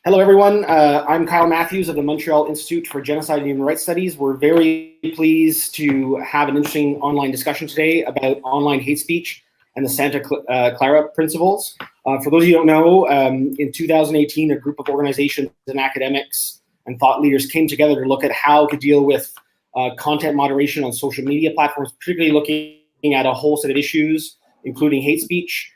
Hello, everyone. I'm Kyle Matthews of the Montreal Institute for Genocide and Human Rights Studies. We're very pleased to have an interesting online discussion today about online hate speech and the Santa Clara Principles. For those of you who don't know, in 2018, a group of organizations and academics and thought leaders came together to look at how to deal with content moderation on social media platforms, particularly looking at a whole set of issues, including hate speech.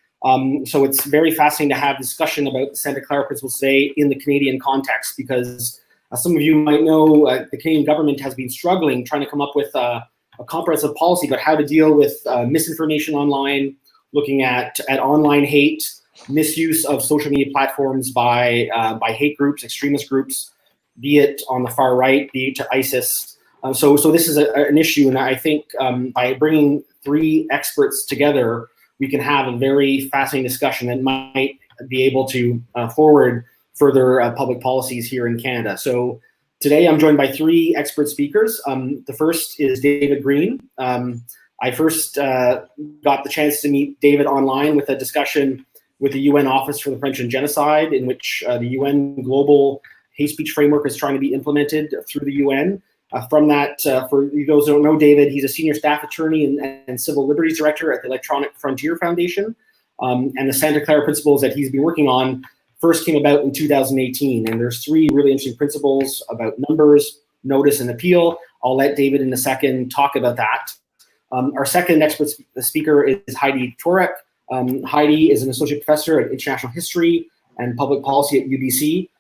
So it's very fascinating to have discussion about the Santa Clara Principles today in the Canadian context, because some of you might know the Canadian government has been struggling trying to come up with a comprehensive policy about how to deal with misinformation online, looking at online hate, misuse of social media platforms by hate groups, extremist groups, be it on the far right, be it to ISIS. So this is an issue, and I think by bringing three experts together, we can have a very fascinating discussion that might be able to forward further public policies here in Canada. So today I'm joined by three expert speakers. The first is David Greene. I first got the chance to meet David online with a discussion with the UN Office for the Prevention of Genocide, in which the UN Global Hate Speech Framework is trying to be implemented through the UN. From that, for you those who don't know David, he's a senior staff attorney and civil liberties director at the Electronic Frontier Foundation. And the Santa Clara Principles that he's been working on first came about in 2018. And there's three really interesting principles about numbers, notice, and appeal. I'll let David in a second talk about that. Our second expert speaker is Heidi Toric. Heidi is an associate professor at international history and public policy at UBC.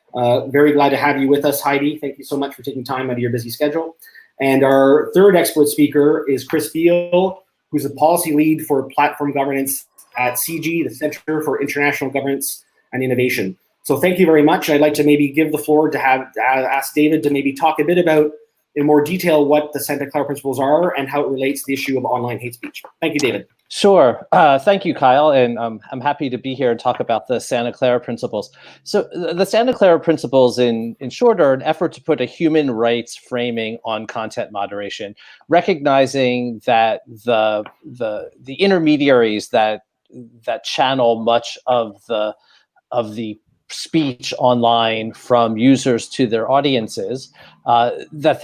Very glad to have you with us, Heidi. Thank you so much for taking time out of your busy schedule. And our third expert speaker is Beall, who's the policy lead for platform governance at CG, the Center for International Governance and Innovation. So thank you very much. I'd like to maybe give the floor to ask David to maybe talk a bit about, in more detail, what the Santa Clara Principles are and how it relates to the issue of online hate speech. Thank you, David. Sure. Thank you, Kyle. And I'm happy to be here and talk about the Santa Clara Principles. So the Santa Clara Principles, in short, are an effort to put a human rights framing on content moderation, recognizing that the intermediaries that channel much of the speech online from users to their audiences, that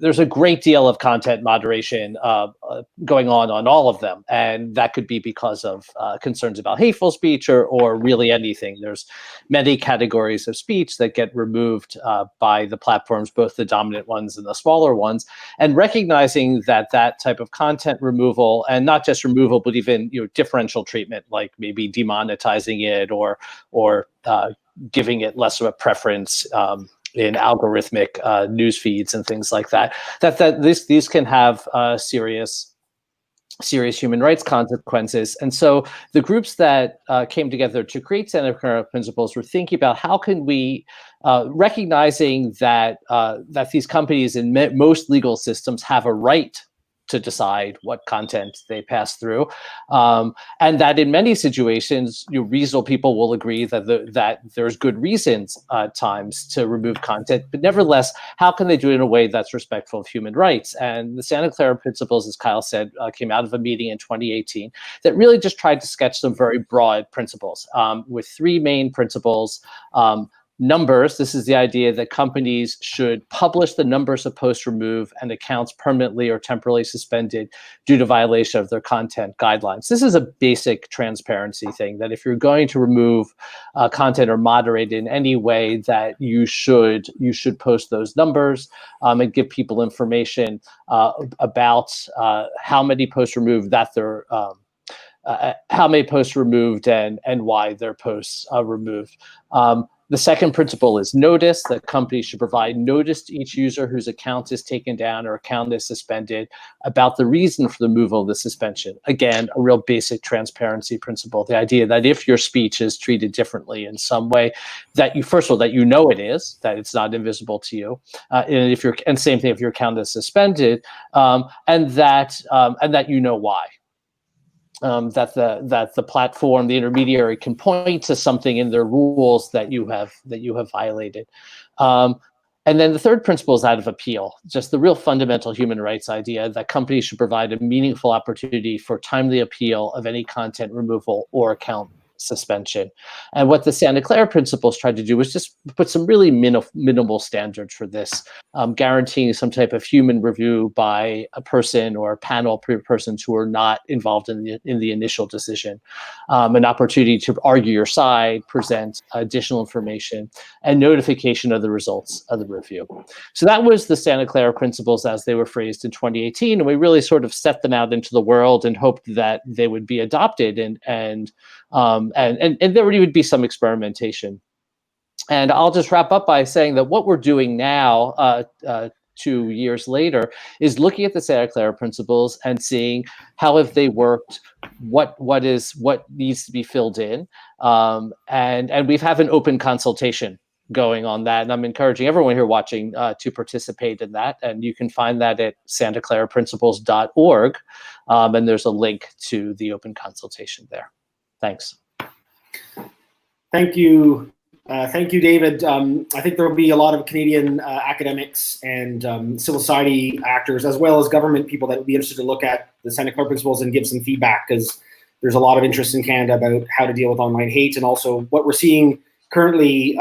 there's a great deal of content moderation going on all of them. And that could be because of concerns about hateful speech or really anything. There's many categories of speech that get removed by the platforms, both the dominant ones and the smaller ones. And recognizing that type of content removal, and not just removal, but even differential treatment, like maybe demonetizing it or giving it less of a preference in algorithmic news feeds and things like that. These can have serious human rights consequences. And so the groups that came together to create Santa Clara Principles were thinking about how can we, recognizing that these companies in most legal systems have a right to decide what content they pass through, and that in many situations, reasonable people will agree that there's good reasons at times to remove content, but nevertheless, how can they do it in a way that's respectful of human rights? And the Santa Clara Principles, as Kyle said, came out of a meeting in 2018 that really just tried to sketch some very broad principles with three main principles. Numbers, this is the idea that companies should publish the numbers of posts removed and accounts permanently or temporarily suspended due to violation of their content guidelines. This is a basic transparency thing, that if you're going to remove content or moderate in any way, that you should post those numbers and give people information about how many posts removed that they're how many posts removed and why their posts are removed. The second principle is notice, that companies should provide notice to each user whose account is taken down or account is suspended about the reason for the removal of the suspension. Again, a real basic transparency principle, the idea that if your speech is treated differently in some way, that first of all, that it is, that it's not invisible to you, and same thing if your account is suspended, and that why. That the platform, the intermediary, can point to something in their rules that you have violated. And then the third principle is that of appeal, just the real fundamental human rights idea that companies should provide a meaningful opportunity for timely appeal of any content removal or account suspension. And what the Santa Clara Principles tried to do was just put some really minimal standards for this, guaranteeing some type of human review by a person or a panel of persons who are not involved in the initial decision, an opportunity to argue your side, present additional information, and notification of the results of the review. So that was the Santa Clara Principles as they were phrased in 2018, and we really sort of set them out into the world and hoped that they would be adopted and there would be some experimentation. And I'll just wrap up by saying that what we're doing now, 2 years later, is looking at the Santa Clara Principles and seeing how have they worked, what needs to be filled in, and we have an open consultation going on that, and I'm encouraging everyone here watching to participate in that, and you can find that at santaclaraprinciples.org, and there's a link to the open consultation there. Thanks. Thank you. Thank you, David. I think there will be a lot of Canadian academics and civil society actors, as well as government people, that would be interested to look at the Santa Clara Principles and give some feedback, because there's a lot of interest in Canada about how to deal with online hate, and also what we're seeing currently,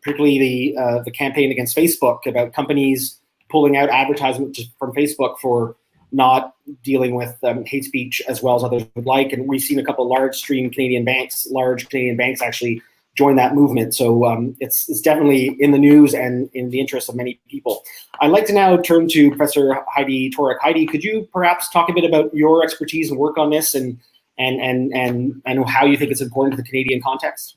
particularly the campaign against Facebook, about companies pulling out advertisements from Facebook for not dealing with hate speech as well as others would like. And we've seen a couple of large Canadian banks actually join that movement. So it's definitely in the news and in the interest of many people. I'd like to now turn to Professor Heidi Toric. Heidi, could you perhaps talk a bit about your expertise and work on this, and how you think it's important to the Canadian context?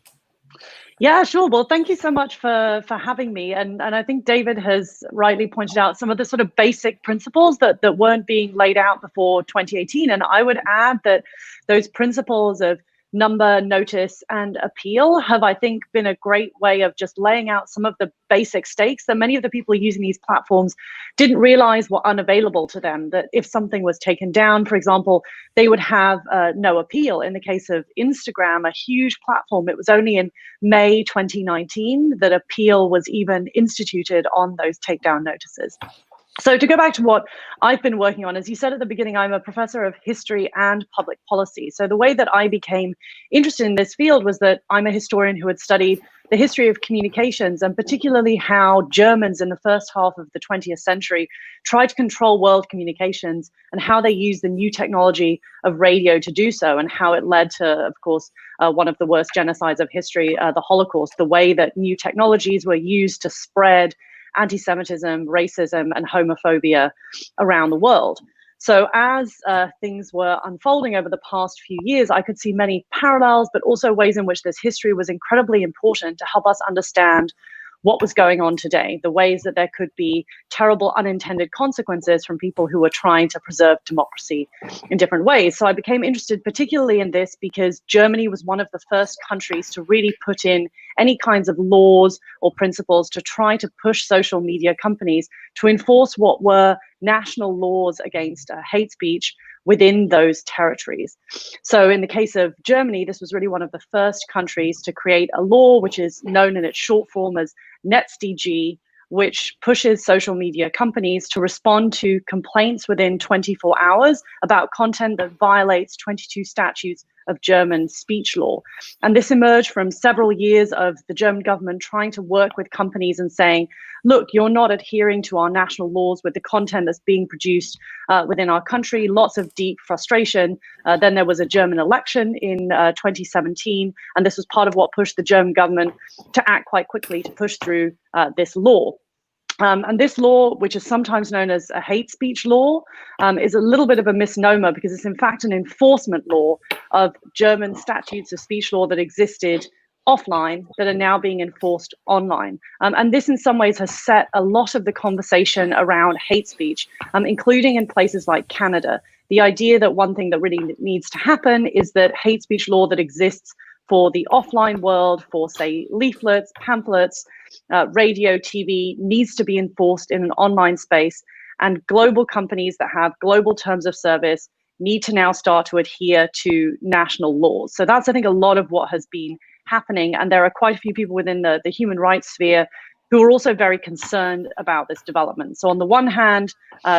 Yeah, sure. Well, thank you so much for having me. And I think David has rightly pointed out some of the sort of basic principles that weren't being laid out before 2018. And I would add that those principles of number, notice, and appeal have, I think, been a great way of just laying out some of the basic stakes that many of the people using these platforms didn't realize were unavailable to them. That if something was taken down, for example, they would have no appeal. In the case of Instagram, a huge platform, it was only in May 2019 that appeal was even instituted on those takedown notices. So to go back to what I've been working on, as you said at the beginning, I'm a professor of history and public policy. So the way that I became interested in this field was that I'm a historian who had studied the history of communications, and particularly how Germans in the first half of the 20th century tried to control world communications, and how they used the new technology of radio to do so, and how it led to, of course, one of the worst genocides of history, the Holocaust, the way that new technologies were used to spread anti-Semitism, racism, and homophobia around the world. So as things were unfolding over the past few years, I could see many parallels, but also ways in which this history was incredibly important to help us understand what was going on today, the ways that there could be terrible unintended consequences from people who were trying to preserve democracy in different ways. So I became interested particularly in this because Germany was one of the first countries to really put in any kinds of laws or principles to try to push social media companies to enforce what were national laws against hate speech within those territories. So in the case of Germany, this was really one of the first countries to create a law which is known in its short form as NetzDG, which pushes social media companies to respond to complaints within 24 hours about content that violates 22 statutes of German speech law. And this emerged from several years of the German government trying to work with companies and saying, look, you're not adhering to our national laws with the content that's being produced within our country. Lots of deep frustration. Then there was a German election in 2017, and this was part of what pushed the German government to act quite quickly to push through this law. And this law, which is sometimes known as a hate speech law, is a little bit of a misnomer because it's in fact an enforcement law of German statutes of speech law that existed offline that are now being enforced online. And this in some ways has set a lot of the conversation around hate speech, including in places like Canada. The idea that one thing that really needs to happen is that hate speech law that exists for the offline world, for say leaflets, pamphlets, radio, TV, needs to be enforced in an online space. And global companies that have global terms of service need to now start to adhere to national laws. So that's, I think, a lot of what has been happening. And there are quite a few people within the human rights sphere who are also very concerned about this development. So on the one hand,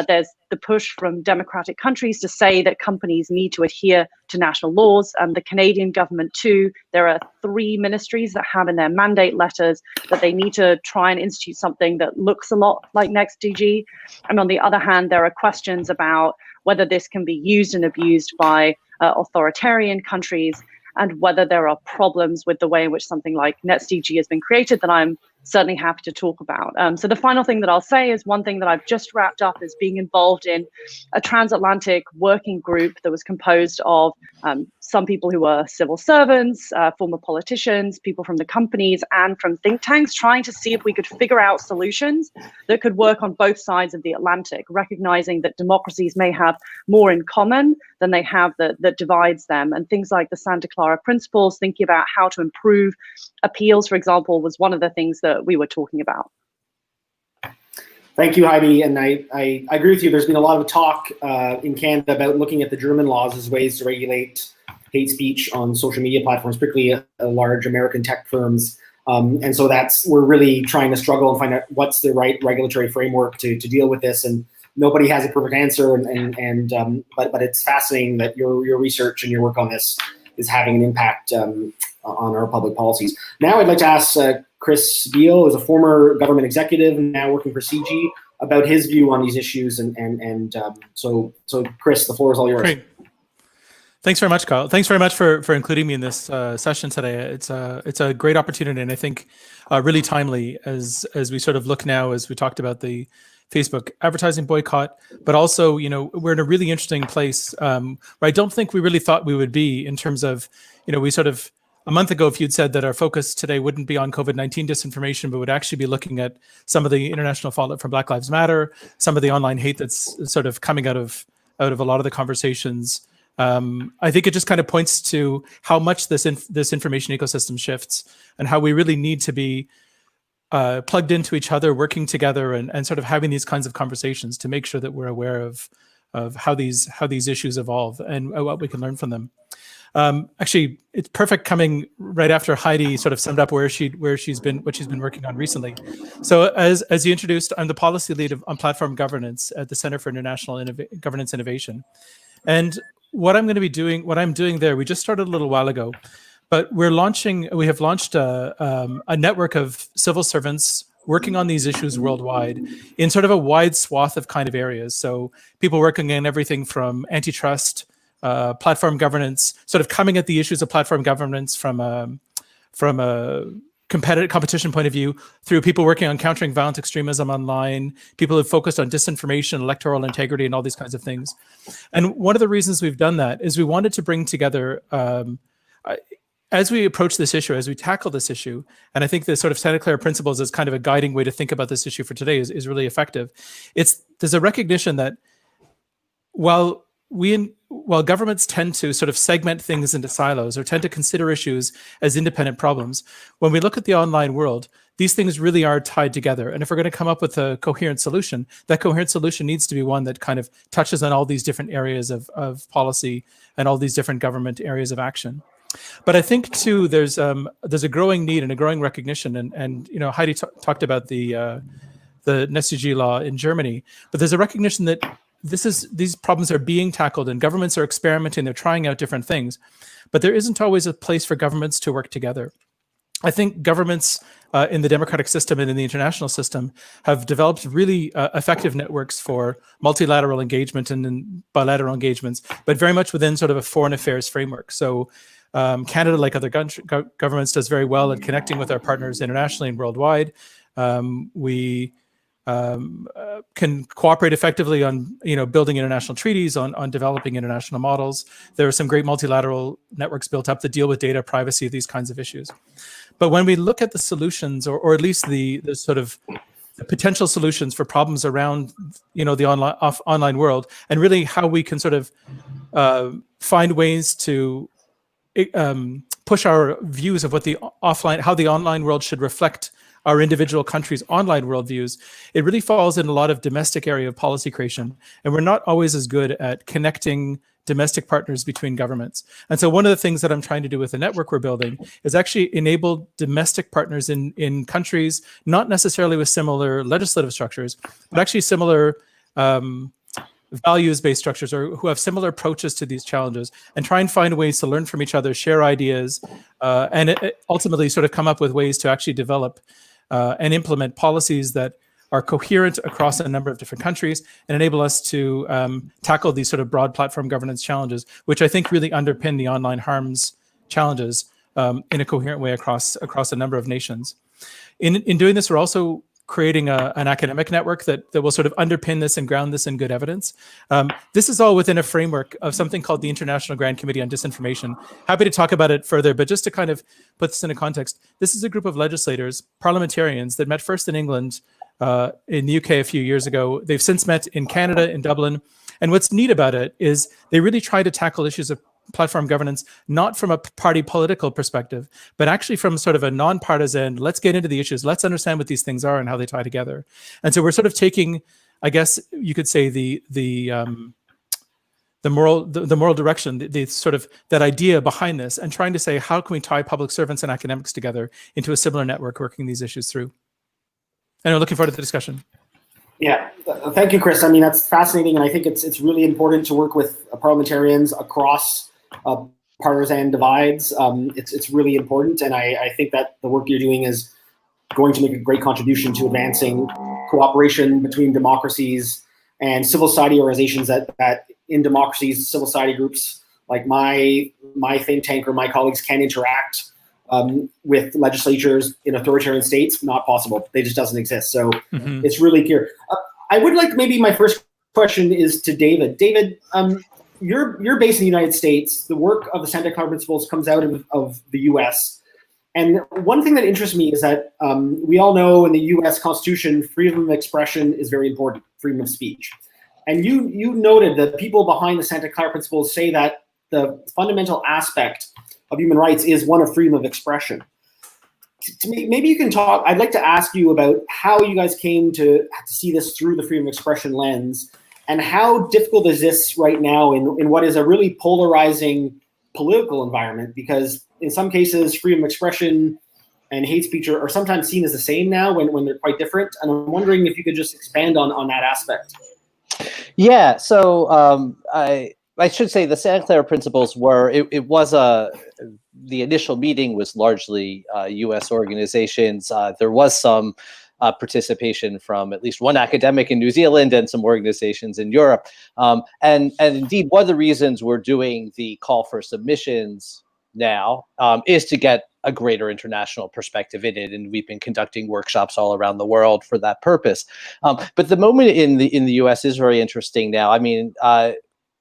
there's the push from democratic countries to say that companies need to adhere to national laws, and the Canadian government too. There are 3 ministries that have in their mandate letters that they need to try and institute something that looks a lot like NextDG. And on the other hand, there are questions about whether this can be used and abused by authoritarian countries, and whether there are problems with the way in which something like NextDG has been created that I'm certainly happy to talk about. So the final thing that I'll say is one thing that I've just wrapped up is being involved in a transatlantic working group that was composed of some people who were civil servants, former politicians, people from the companies, and from think tanks, trying to see if we could figure out solutions that could work on both sides of the Atlantic, recognizing that democracies may have more in common than they have that divides them. And things like the Santa Clara Principles, thinking about how to improve appeals, for example, was one of the things that we were talking about. Thank you, Heidi. And I agree with you. There's been a lot of talk in Canada about looking at the German laws as ways to regulate hate speech on social media platforms, particularly large American tech firms. And so we're really trying to struggle and find out what's the right regulatory framework to deal with this. And nobody has a perfect answer. But it's fascinating that your research and your work on this is having an impact on our public policies. Now I'd like to ask Chris Beall, who's a former government executive and now working for CG, about his view on these issues. So Chris, the floor is all yours. Great. Thanks very much, Kyle. Thanks very much for including me in this session today. It's a great opportunity, and I think really timely as we sort of look now, as we talked about the Facebook advertising boycott, but also, we're in a really interesting place where I don't think we really thought we would be in terms of, we sort of, a month ago, if you'd said that our focus today wouldn't be on COVID-19 disinformation, but would actually be looking at some of the international fallout from Black Lives Matter, some of the online hate that's sort of coming out of a lot of the conversations, I think it just kind of points to how much this information ecosystem shifts, and how we really need to be plugged into each other, working together, and sort of having these kinds of conversations to make sure that we're aware of how these issues evolve and what we can learn from them. Actually, it's perfect coming right after Heidi sort of summed up what she's been working on recently. So as you introduced, I'm the policy lead on platform governance at the Center for International Governance Innovation. And what I'm doing there, we just started a little while ago, but we have launched a network of civil servants working on these issues worldwide in sort of a wide swath of kind of areas. So people working in everything from antitrust, platform governance, sort of coming at the issues of platform governance from a competition point of view, through people working on countering violent extremism online, people who have focused on disinformation, electoral integrity, and all these kinds of things. And one of the reasons we've done that is we wanted to bring together, as we approach this issue, as we tackle this issue, and I think the sort of Santa Clara Principles is kind of a guiding way to think about this issue for today is really effective. There's a recognition that while governments tend to sort of segment things into silos or tend to consider issues as independent problems, when we look at the online world, these things really are tied together. And if we're going to come up with a coherent solution, that coherent solution needs to be one that kind of touches on all these different areas of policy and all these different government areas of action. But I think too, there's a growing need and a growing recognition, and Heidi talked about the NextDG law in Germany, but there's a recognition that these problems are being tackled and governments are experimenting, they're trying out different things, but there isn't always a place for governments to work together. I think governments in the democratic system and in the international system have developed really effective networks for multilateral engagement and in bilateral engagements, but very much within sort of a foreign affairs framework. So Canada, like other governments, does very well at connecting with our partners internationally and worldwide. We can cooperate effectively on building international treaties, on developing international models. There are some great multilateral networks built up that deal with data privacy, these kinds of issues. But when we look at the solutions, or at least the sort of the potential solutions for problems around the online world, and really how we can sort of find ways to push our views of what how the online world should reflect our individual countries' online worldviews, it really falls in a lot of domestic area of policy creation. And we're not always as good at connecting domestic partners between governments. And so one of the things that I'm trying to do with the network we're building is actually enable domestic partners in countries, not necessarily with similar legislative structures, but actually similar values-based structures, or who have similar approaches to these challenges, and try and find ways to learn from each other, share ideas, and ultimately sort of come up with ways to actually develop and implement policies that are coherent across a number of different countries and enable us to tackle these sort of broad platform governance challenges, which I think really underpin the online harms challenges in a coherent way across a number of nations. In doing this, we're also creating an academic network that will sort of underpin this and ground this in good evidence. This is all within a framework of something called the International Grand Committee on Disinformation. Happy to talk about it further, but just to kind of put this in a context, this is a group of legislators, parliamentarians that met first in England, in the UK a few years ago. They've since met in Canada, in Dublin. And what's neat about it is they really try to tackle issues of platform governance, not from a party political perspective, but actually from sort of a nonpartisan, let's get into the issues, let's understand what these things are and how they tie together. And so we're sort of taking, I guess you could say, the moral direction, the sort of that idea behind this, and trying to say, how can we tie public servants and academics together into a similar network working these issues through? And I'm looking forward to the discussion. Yeah, thank you, Chris. I mean, that's fascinating, and I think it's really important to work with parliamentarians across partisan divides. It's really important, and I think that the work you're doing is going to make a great contribution to advancing cooperation between democracies and civil society organizations that in democracies, civil society groups like my think tank or my colleagues can interact with legislatures in authoritarian states. Not possible. They just doesn't exist. So it's really clear. I would like, maybe my first question is to David. David, you're based in the United States. The work of the Santa Clara Principles comes out of the US. And one thing that interests me is that we all know in the US Constitution, freedom of expression is very important, freedom of speech. And you noted that people behind the Santa Clara Principles say that the fundamental aspect of human rights is one of freedom of expression. To me, maybe you can talk, I'd like to ask you about how you guys came to see this through the freedom of expression lens, and how difficult is this right now in what is a really polarizing political environment, because in some cases, freedom of expression and hate speech are sometimes seen as the same now when they're quite different. And I'm wondering if you could just expand on that aspect. Yeah, so I should say the Santa Clara Principles were, the initial meeting was largely US organizations. There was some participation from at least one academic in New Zealand and some organizations in Europe. And indeed, one of the reasons we're doing the call for submissions now is to get a greater international perspective in it, and we've been conducting workshops all around the world for that purpose. But the moment in the US is very interesting now. I mean,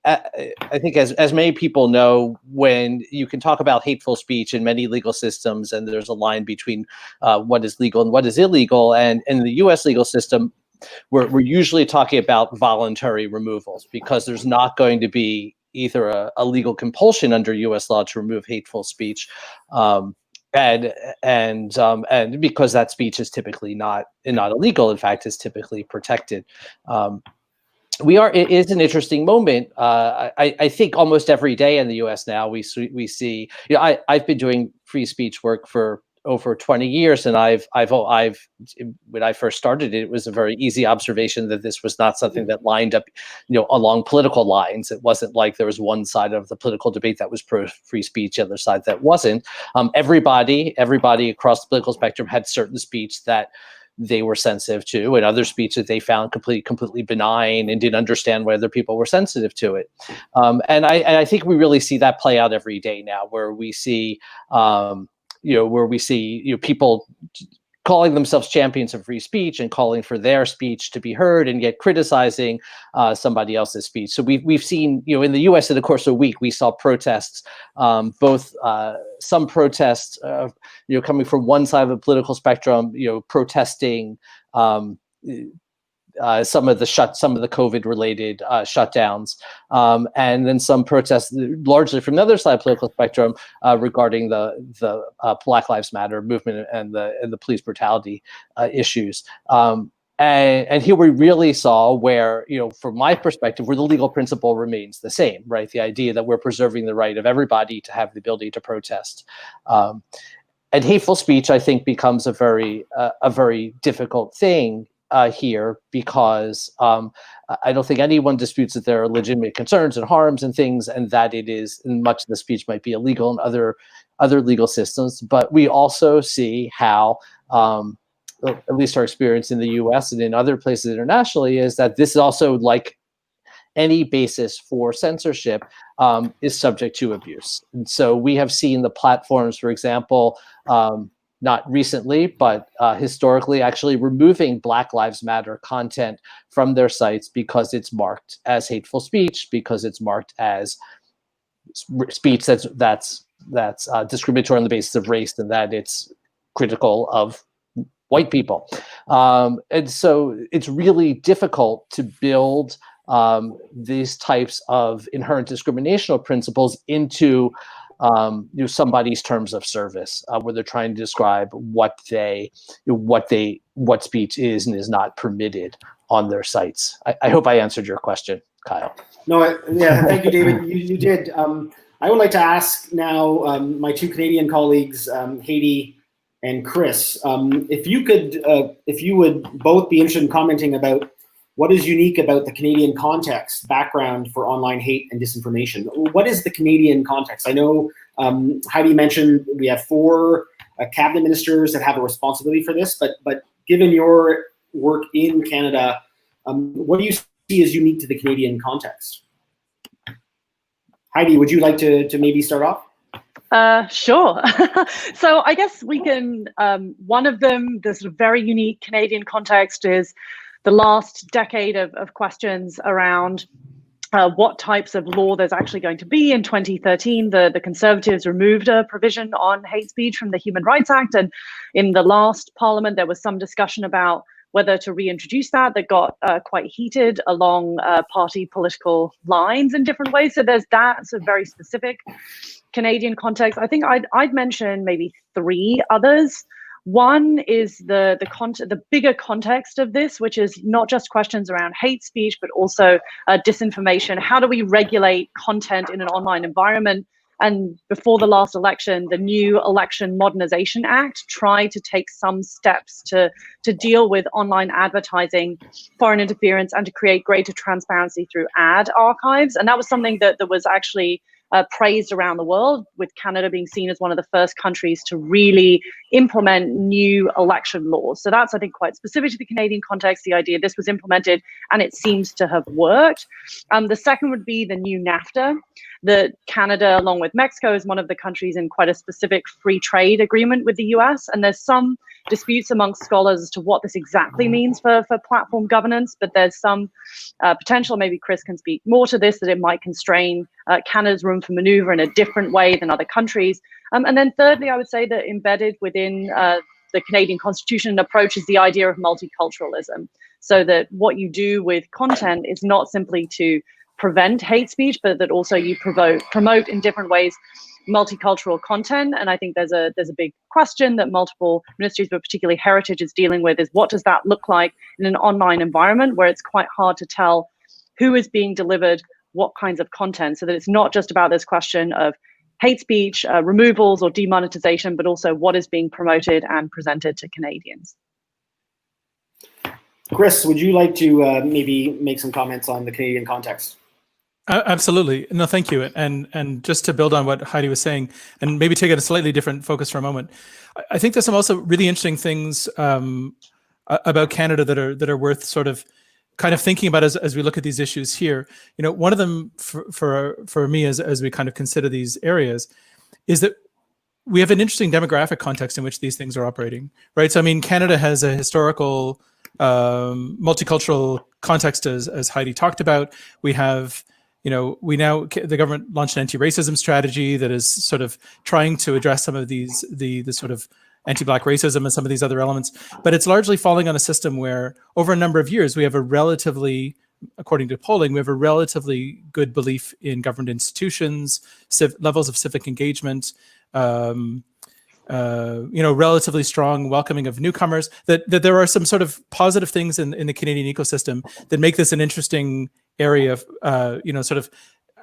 I think as many people know, when you can talk about hateful speech in many legal systems, and there's a line between what is legal and what is illegal, and in the US legal system, we're usually talking about voluntary removals, because there's not going to be either a legal compulsion under US law to remove hateful speech, and because that speech is typically not illegal, in fact, is typically protected. It is an interesting moment. I think almost every day in the U.S. now we see. I've been doing free speech work for over 20 years, and I've when I first started it was a very easy observation that this was not something that lined up, along political lines. It wasn't like there was one side of the political debate that was pro free speech, the other side that wasn't. Everybody across the political spectrum had certain speech that they were sensitive to, and other speech that they found completely benign and didn't understand why other people were sensitive to it. And I think we really see that play out every day now, where we see, people calling themselves champions of free speech and calling for their speech to be heard, and yet criticizing somebody else's speech. So we've seen, in the U.S. in the course of a week, we saw protests, both some protests, coming from one side of the political spectrum, protesting some of the COVID-related shutdowns, and then some protests, largely from the other side of the political spectrum, regarding the Black Lives Matter movement and the police brutality issues. And here we really saw where, from my perspective, where the legal principle remains the same, right? The idea that we're preserving the right of everybody to have the ability to protest. And hateful speech, I think, becomes a very difficult thing here, because I don't think anyone disputes that there are legitimate concerns and harms and things, and that it is, and much of the speech might be illegal in other legal systems. But we also see how, at least our experience in the US and in other places internationally, is that this is also, like any basis for censorship, is subject to abuse. And so we have seen the platforms, for example, not recently, but historically, actually removing Black Lives Matter content from their sites because it's marked as hateful speech, because it's marked as speech that's discriminatory on the basis of race, and that it's critical of white people. And so it's really difficult to build these types of inherent discriminational principles into somebody's terms of service, where they're trying to describe what speech is and is not permitted on their sites. I hope I answered your question, Kyle. No, yeah, thank you, David. You did. I would like to ask now my two Canadian colleagues, Heidi and Chris, if you would both be interested in commenting about what is unique about the Canadian context, background for online hate and disinformation. What is the Canadian context? I know Heidi mentioned we have 4 cabinet ministers that have a responsibility for this, but given your work in Canada, what do you see as unique to the Canadian context? Heidi, would you like to maybe start off? Sure. So I guess we can, one of them, the sort of very unique Canadian context, is the last decade of questions around what types of law there's actually going to be. In 2013, the Conservatives removed a provision on hate speech from the Human Rights Act. And in the last Parliament, there was some discussion about whether to reintroduce that got quite heated along party political lines in different ways. So there's that sort of very specific Canadian context. I think I'd mention maybe 3 others. One is the bigger context of this, which is not just questions around hate speech, but also disinformation. How do we regulate content in an online environment? And before the last election, the new Election Modernization Act tried to take some steps to deal with online advertising, foreign interference, and to create greater transparency through ad archives. And that was something that was actually praised around the world, with Canada being seen as one of the first countries to really implement new election laws. So that's, I think, quite specific to the Canadian context, the idea this was implemented and it seems to have worked. The second would be the new NAFTA, that Canada, along with Mexico, is one of the countries in quite a specific free trade agreement with the US. And there's some disputes amongst scholars as to what this exactly means for platform governance, but there's some potential, maybe Chris can speak more to this, that it might constrain Canada's room for maneuver in a different way than other countries. And then thirdly, I would say that embedded within the Canadian Constitution approach is the idea of multiculturalism, so that what you do with content is not simply to prevent hate speech, but that also you promote in different ways multicultural content. And I think there's a big question that multiple ministries, but particularly Heritage, is dealing with, is what does that look like in an online environment where it's quite hard to tell who is being delivered what kinds of content, so that it's not just about this question of hate speech, removals or demonetization, but also what is being promoted and presented to Canadians. Chris, would you like to maybe make some comments on the Canadian context? Absolutely. No, thank you. And just to build on what Heidi was saying, and maybe take a slightly different focus for a moment, I think there's some also really interesting things about Canada that are worth sort of kind of thinking about as we look at these issues here. You know, one of them for me as we kind of consider these areas is that we have an interesting demographic context in which these things are operating, right? So I mean, Canada has a historical multicultural context, as Heidi talked about. We have, you know, the government launched an anti-racism strategy that is sort of trying to address some of the sort of anti-Black racism and some of these other elements. But it's largely falling on a system where over a number of years, we have a relatively, according to polling, we have a relatively good belief in government institutions, levels of civic engagement, relatively strong welcoming of newcomers, that there are some sort of positive things in the Canadian ecosystem that make this an interesting area of, sort of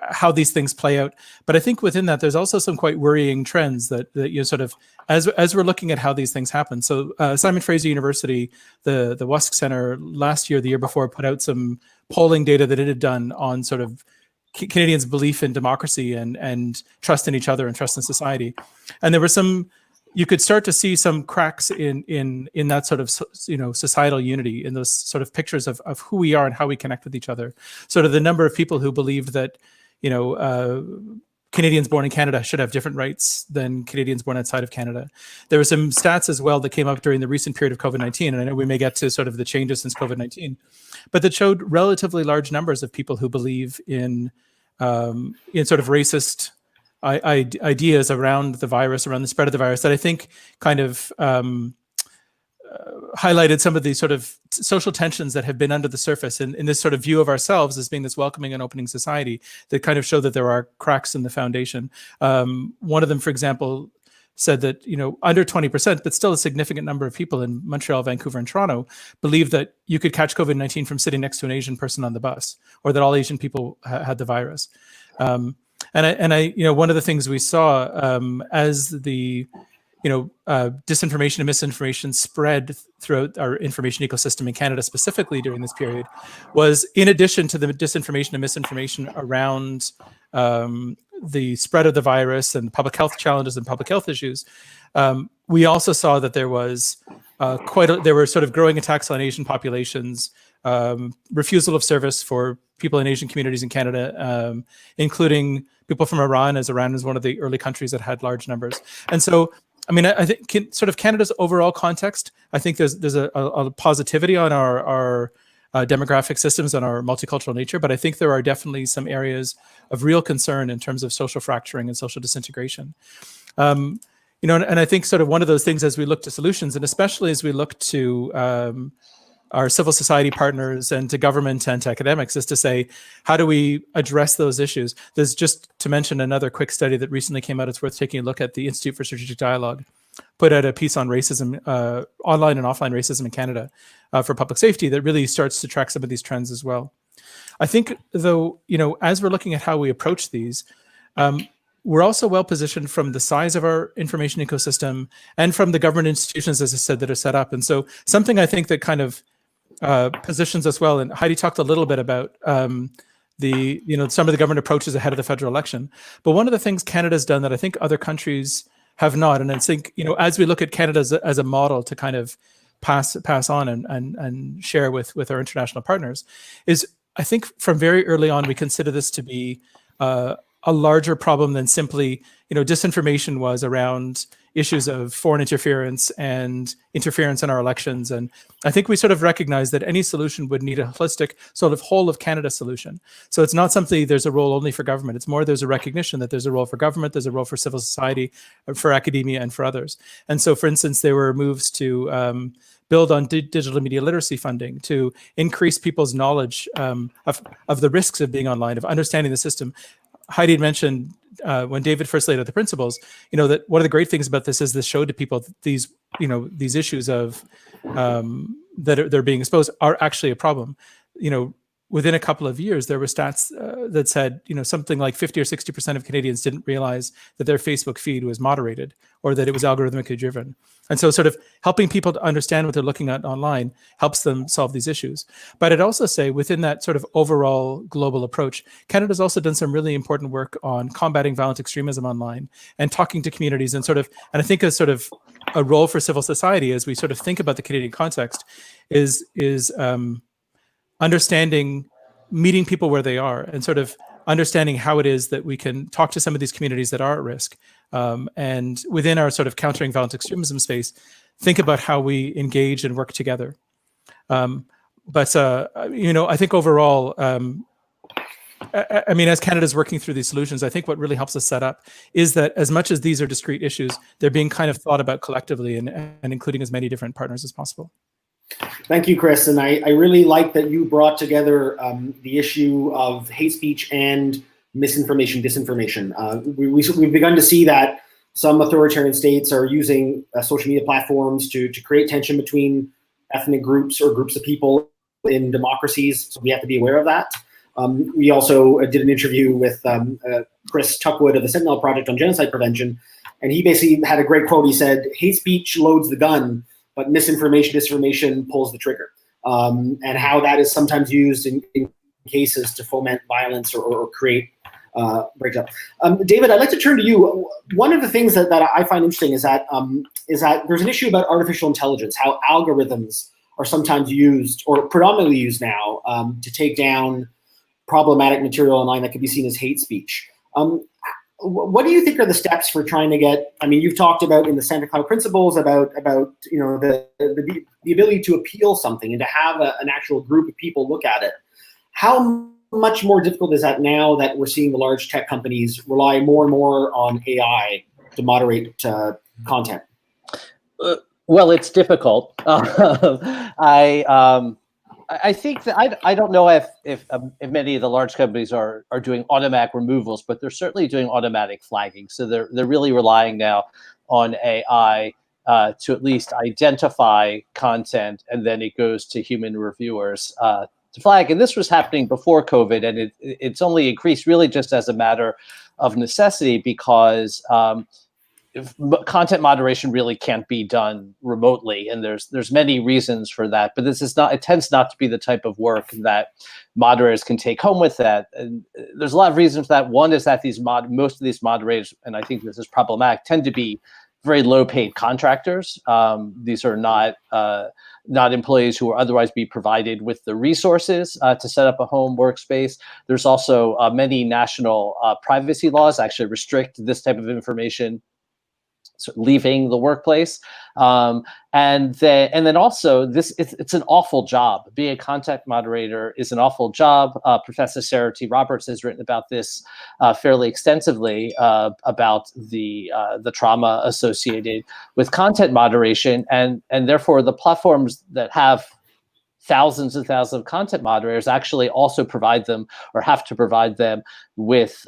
how these things play out. But I think within that, there's also some quite worrying trends that sort of, as we're looking at how these things happen. So Simon Fraser University, the WUSC Center last year, the year before, put out some polling data that it had done on sort of Canadians' belief in democracy and trust in each other and trust in society. And there were some, you could start to see some cracks in that sort of, societal unity, in those sort of pictures of who we are and how we connect with each other. Sort of the number of people who believed that, Canadians born in Canada should have different rights than Canadians born outside of Canada. There were some stats as well that came up during the recent period of COVID-19, and I know we may get to sort of the changes since COVID-19, but that showed relatively large numbers of people who believe in sort of racist ideas around the virus, around the spread of the virus, that I think kind of highlighted some of these sort of social tensions that have been under the surface in this sort of view of ourselves as being this welcoming and opening society, that kind of show that there are cracks in the foundation. One of them, for example, said that, under 20%, but still a significant number of people in Montreal, Vancouver, and Toronto believe that you could catch COVID-19 from sitting next to an Asian person on the bus, or that all Asian people had the virus. And I, one of the things we saw as the disinformation and misinformation spread throughout our information ecosystem in Canada specifically during this period was, in addition to the disinformation and misinformation around the spread of the virus and public health challenges and public health issues, we also saw that there was there were sort of growing attacks on Asian populations, refusal of service for people in Asian communities in Canada, including people from Iran, as Iran was one of the early countries that had large numbers. And so, I mean, I think sort of Canada's overall context, I think there's a positivity on our demographic systems and our multicultural nature, but I think there are definitely some areas of real concern in terms of social fracturing and social disintegration. And I think sort of one of those things as we look to solutions, and especially as we look to our civil society partners and to government and to academics, is to say, how do we address those issues? There's, just to mention another quick study that recently came out, it's worth taking a look at. The Institute for Strategic Dialogue put out a piece on racism, online and offline racism in Canada for public safety, that really starts to track some of these trends as well. I think, though, as we're looking at how we approach these, we're also well positioned from the size of our information ecosystem and from the government institutions, as I said, that are set up. And so something I think that kind of positions us well, and Heidi talked a little bit about some of the government approaches ahead of the federal election. But one of the things Canada's done that I think other countries have not, and I think, as we look at Canada as a model to kind of pass on and share with our international partners, is I think from very early on, we consider this to be a larger problem than simply, disinformation was around issues of foreign interference and interference in our elections. And I think we sort of recognize that any solution would need a holistic sort of whole of Canada solution. So it's not simply there's a role only for government. It's more there's a recognition that there's a role for government, there's a role for civil society, for academia, and for others. And so, for instance, there were moves to build on digital media literacy funding, to increase people's knowledge of the risks of being online, of understanding the system. Heidi had mentioned when David first laid out the principles, that one of the great things about this is this showed to people these issues of they're being exposed are actually a problem. Within a couple of years, there were stats that said, something like 50 or 60% of Canadians didn't realize that their Facebook feed was moderated or that it was algorithmically driven. And so sort of helping people to understand what they're looking at online helps them solve these issues. But I'd also say within that sort of overall global approach, Canada's also done some really important work on combating violent extremism online and talking to communities and I think as sort of a role for civil society as we sort of think about the Canadian context is understanding, meeting people where they are, and sort of understanding how it is that we can talk to some of these communities that are at risk. And within our sort of countering violent extremism space, think about how we engage and work together. I think overall, I mean, as Canada's working through these solutions, I think what really helps us set up is that as much as these are discrete issues, they're being kind of thought about collectively and including as many different partners as possible. Thank you, Chris. And I really like that you brought together the issue of hate speech and misinformation, disinformation. We've begun to see that some authoritarian states are using social media platforms to create tension between ethnic groups or groups of people in democracies. So we have to be aware of that. We also did an interview with Chris Tuckwood of the Sentinel Project on genocide prevention, and he basically had a great quote. He said, hate speech loads the gun, but misinformation, disinformation pulls the trigger. And how that is sometimes used in cases to foment violence or create breakup. David, I'd like to turn to you. One of the things that I find interesting is that there's an issue about artificial intelligence, how algorithms are sometimes used, or predominantly used now, to take down problematic material online that could be seen as hate speech. What do you think are the steps for trying to get? I mean, you've talked about in the Santa Clara Principles about the ability to appeal something and to have an actual group of people look at it. How much more difficult is that now that we're seeing the large tech companies rely more and more on AI to moderate content? Well, it's difficult. I think that I don't know if many of the large companies are doing automatic removals, but they're certainly doing automatic flagging. So they're really relying now on AI to at least identify content, and then it goes to human reviewers to flag. And this was happening before COVID, and it's only increased really just as a matter of necessity because content moderation really can't be done remotely, and there's many reasons for that. But this is not; it tends not to be the type of work that moderators can take home with that. And there's a lot of reasons for that. One is that most of these moderators, and I think this is problematic, tend to be very low-paid contractors. These are not employees who would otherwise be provided with the resources to set up a home workspace. There's also many national privacy laws actually restrict this type of information leaving the workplace, and then also it's an awful job. Being a content moderator is an awful job. Professor Sarah T. Roberts has written about this fairly extensively about the trauma associated with content moderation, and therefore the platforms that have thousands and thousands of content moderators actually also provide them or have to provide them with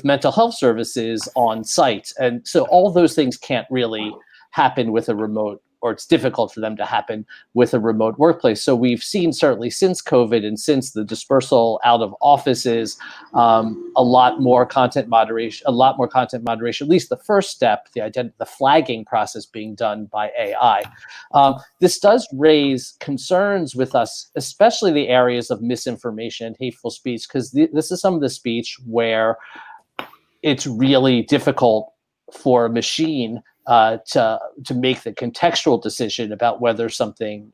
mental health services on site. And so all those things can't really happen with a remote, or it's difficult for them to happen with a remote workplace. So we've seen certainly since COVID and since the dispersal out of offices, a lot more content moderation, at least the first step, the flagging process being done by AI. This does raise concerns with us, especially the areas of misinformation and hateful speech, because this is some of the speech where it's really difficult for a machine to make the contextual decision about whether something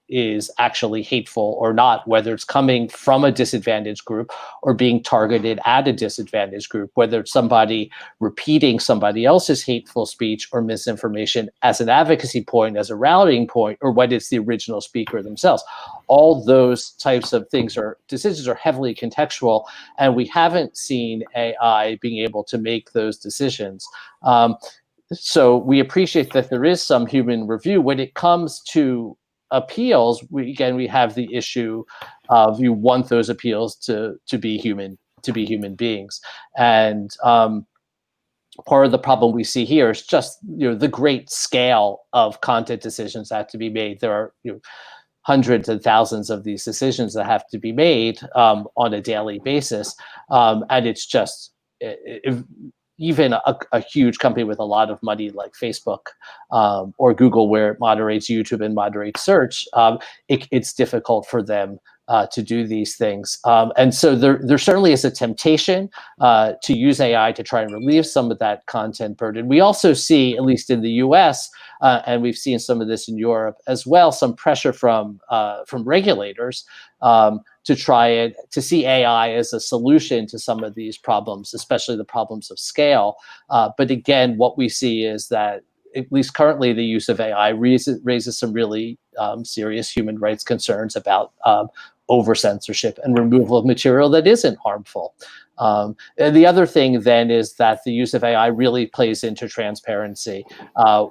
is actually hateful or not, whether it's coming from a disadvantaged group or being targeted at a disadvantaged group, whether it's somebody repeating somebody else's hateful speech or misinformation as an advocacy point, as a rallying point, or whether it's the original speaker themselves. All those types of decisions are heavily contextual, and we haven't seen AI being able to make those decisions. So we appreciate that there is some human review. When it comes to appeals, we have the issue of you want those appeals to be human beings, and part of the problem we see here is just the great scale of content decisions that have to be made. There are hundreds and thousands of these decisions that have to be made on a daily basis, and it's just even a huge company with a lot of money like Facebook or Google, where it moderates YouTube and moderates search, it's difficult for them to do these things. And so there certainly is a temptation to use AI to try and relieve some of that content burden. We also see, at least in the US, and we've seen some of this in Europe as well, some pressure from regulators to try to see AI as a solution to some of these problems, especially the problems of scale. But again, what we see is that at least currently the use of AI raises some really serious human rights concerns about over censorship and removal of material that isn't harmful. And the other thing then is that the use of AI really plays into transparency,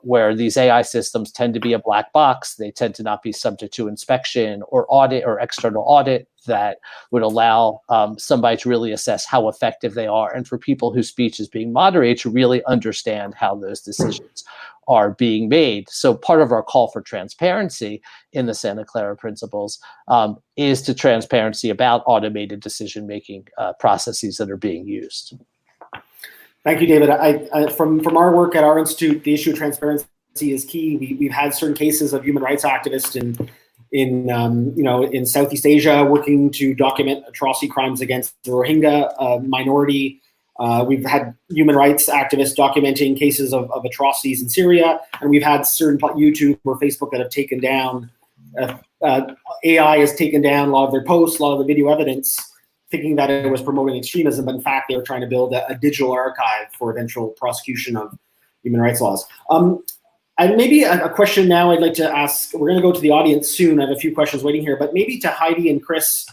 where these AI systems tend to be a black box. They tend to not be subject to inspection or audit or external audit that would allow somebody to really assess how effective they are, and for people whose speech is being moderated to really understand how those decisions are being made. So part of our call for transparency in the Santa Clara Principles is to transparency about automated decision-making processes that are being used. Thank you, David. From our work at our institute, the issue of transparency is key. We've had certain cases of human rights activists in Southeast Asia working to document atrocity crimes against the Rohingya minority. We've had human rights activists documenting cases of atrocities in Syria, and we've had certain YouTube or Facebook that have taken down, AI has taken down a lot of their posts, a lot of the video evidence, thinking that it was promoting extremism, but in fact they were trying to build a digital archive for eventual prosecution of human rights laws. And maybe a question now I'd like to ask, we're going to go to the audience soon, I have a few questions waiting here, but maybe to Heidi and Chris.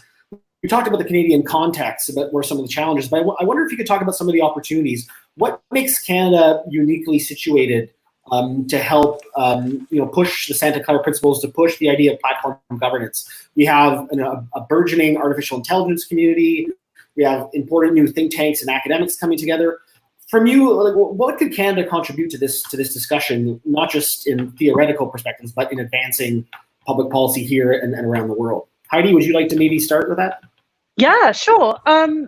We talked about the Canadian context, about where some of the challenges, but I wonder if you could talk about some of the opportunities. What makes Canada uniquely situated to help push the Santa Clara Principles, to push the idea of platform governance? We have a burgeoning artificial intelligence community. We have important new think tanks and academics coming together. From you, what could Canada contribute to this discussion, not just in theoretical perspectives, but in advancing public policy here and around the world? Heidi, would you like to maybe start with that? Yeah, sure.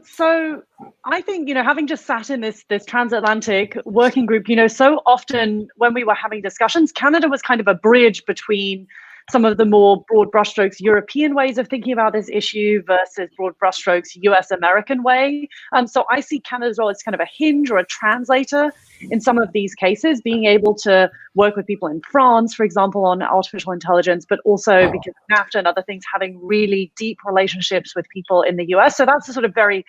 So I think, having just sat in this transatlantic working group, so often when we were having discussions, Canada was kind of a bridge between some of the more broad brushstrokes European ways of thinking about this issue versus broad brushstrokes US American way. So I see Canada's role as kind of a hinge or a translator in some of these cases, being able to work with people in France, for example, on artificial intelligence, but also because of NAFTA and other things, having really deep relationships with people in the US. So that's a sort of very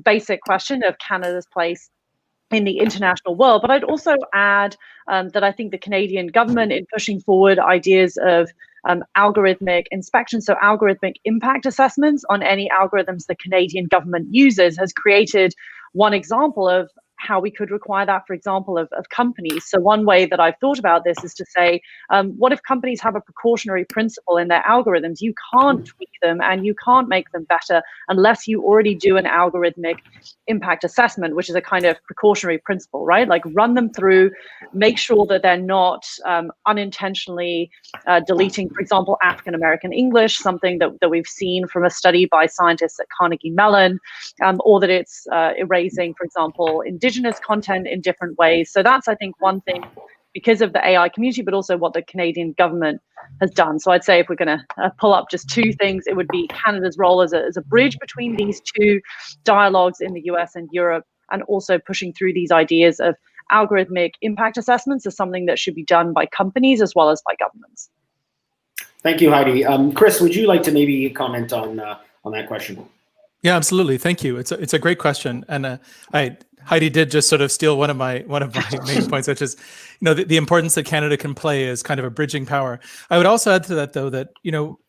basic question of Canada's place in the international world. But I'd also add that I think the Canadian government, in pushing forward ideas of algorithmic inspection, so algorithmic impact assessments on any algorithms the Canadian government uses, has created one example of how we could require that, for example, of companies. So one way that I've thought about this is to say, what if companies have a precautionary principle in their algorithms? You can't tweak them and you can't make them better unless you already do an algorithmic impact assessment, which is a kind of precautionary principle, right? Like run them through, make sure that they're not unintentionally deleting, for example, African-American English, something that we've seen from a study by scientists at Carnegie Mellon, or that it's erasing, for example, indigenous content in different ways. So that's, I think, one thing because of the AI community, but also what the Canadian government has done. So I'd say if we're going to pull up just two things, it would be Canada's role as a bridge between these two dialogues in the US and Europe, and also pushing through these ideas of algorithmic impact assessments as something that should be done by companies as well as by governments. Thank you, Heidi. Chris, would you like to maybe comment on that question? Yeah, absolutely. Thank you. It's a great question, and Heidi did just sort of steal one of my main points, which is, the importance that Canada can play as kind of a bridging power. I would also add to that, though, that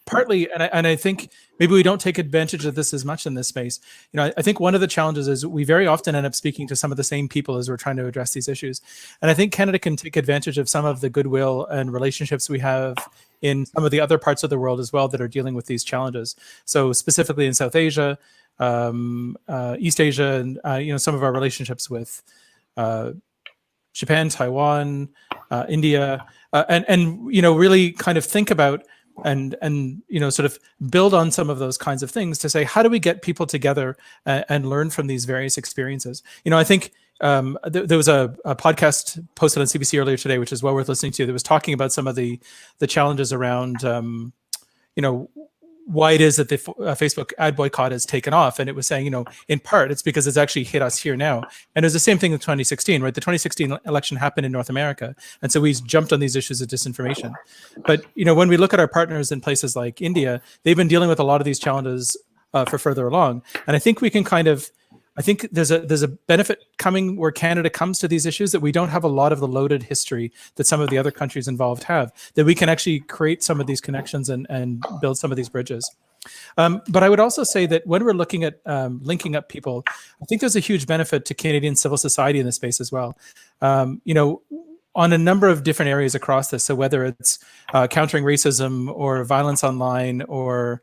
partly, and I think maybe we don't take advantage of this as much in this space. I think one of the challenges is we very often end up speaking to some of the same people as we're trying to address these issues, and I think Canada can take advantage of some of the goodwill and relationships we have in some of the other parts of the world as well that are dealing with these challenges. So specifically in South Asia, East Asia, and some of our relationships with Japan, Taiwan, India, and really kind of think about and sort of build on some of those kinds of things to say, how do we get people together and learn from these various experiences? I think there was a podcast posted on CBC earlier today, which is well worth listening to, that was talking about some of the challenges around why it is that the Facebook ad boycott has taken off. And it was saying, in part, it's because it's actually hit us here now. And it was the same thing in 2016, right? The 2016 election happened in North America. And so we jumped on these issues of disinformation. But, when we look at our partners in places like India, they've been dealing with a lot of these challenges for further along. And I think we can I think there's a benefit coming where Canada comes to these issues, that we don't have a lot of the loaded history that some of the other countries involved have, that we can actually create some of these connections and build some of these bridges. But I would also say that when we're looking at linking up people, I think there's a huge benefit to Canadian civil society in this space as well. On a number of different areas across this, so whether it's countering racism or violence online or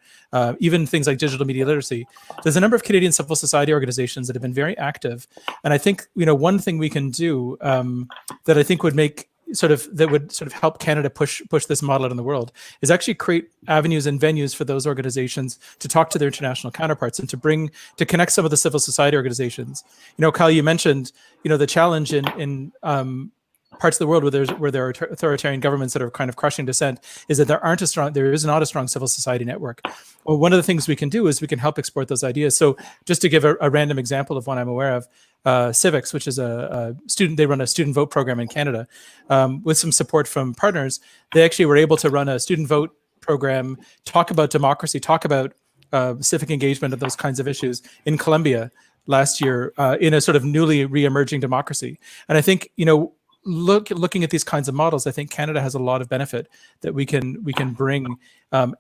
even things like digital media literacy, there's a number of Canadian civil society organizations that have been very active. And I think, one thing we can do that I think would make that would help Canada push this model out in the world is actually create avenues and venues for those organizations to talk to their international counterparts and to connect some of the civil society organizations. Kyle, you mentioned, the challenge in parts of the world where there are authoritarian governments that are kind of crushing dissent is that there is not a strong civil society network. Well, one of the things we can do is we can help export those ideas. So just to give a random example of one I'm aware of, Civics, which is they run a student vote program in Canada with some support from partners. They actually were able to run a student vote program, talk about democracy, talk about civic engagement of those kinds of issues in Colombia last year in a sort of newly re-emerging democracy. And I think, looking at these kinds of models, I think Canada has a lot of benefit that we can bring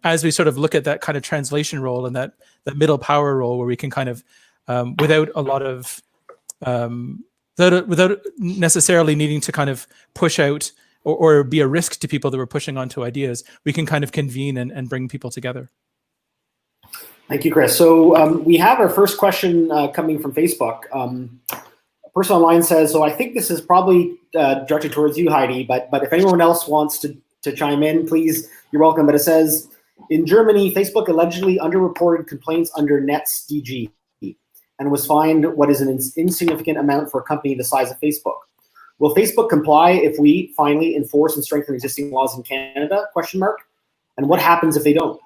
as we sort of look at that kind of translation role and that middle power role where we can kind of without a lot of without necessarily needing to kind of push out or be a risk to people that we're pushing onto ideas, we can kind of convene and bring people together. Thank you, Chris. So we have our first question coming from Facebook. A person online says, so I think this is probably directed towards you, Heidi, but if anyone else wants to chime in, please, you're welcome. But it says, in Germany, Facebook allegedly underreported complaints under NetzDG and was fined what is an insignificant amount for a company the size of Facebook. Will Facebook comply if we finally enforce and strengthen existing laws in Canada? ? And what happens if they don't?